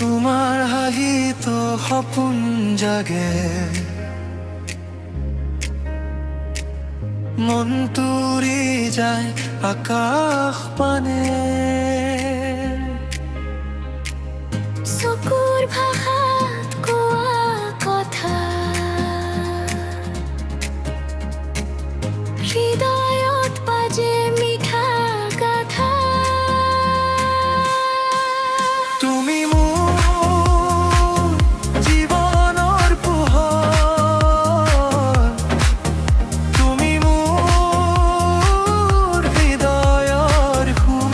তোমাৰ হাঁহিতো সপোন জাগে, মনটো উৰি যায় আকাশ পানে। চকুৰ ভাষাত কোৱা কথা হৃদয়ত বাজে মিঠা গাথা। তুমি মোৰ জীৱনৰ পোহৰ, তুমি মোৰ হৃদয়ৰ সুৰ।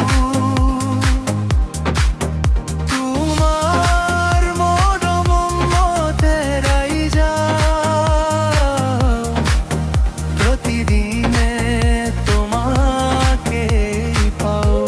তোমাৰ মৰম মতেৰাই যাওঁ, প্ৰতিদিনে তোমাকে পাওঁ।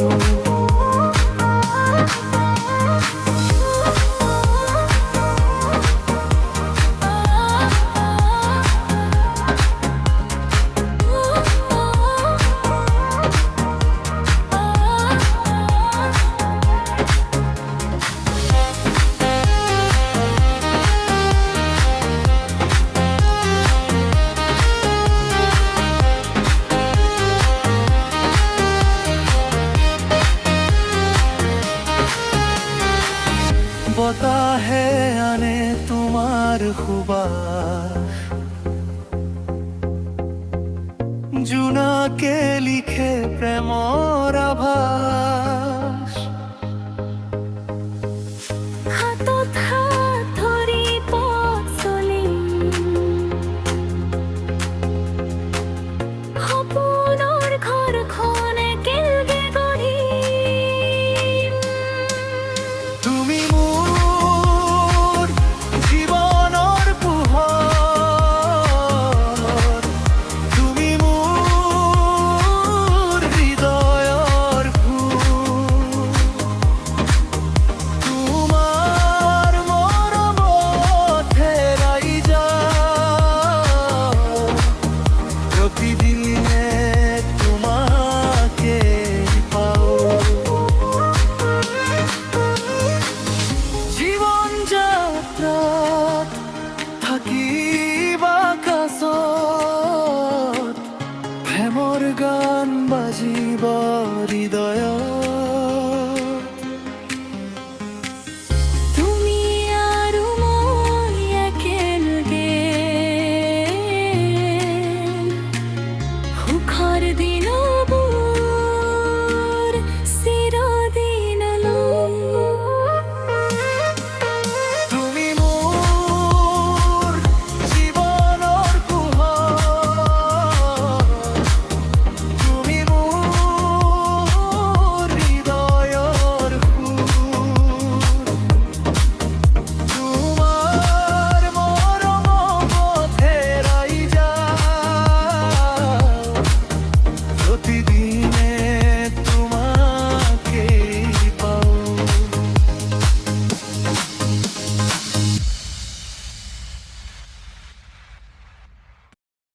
বতাহে আনে তোমাৰ সুবাস, জোনাকে লিখে প্ৰেমৰ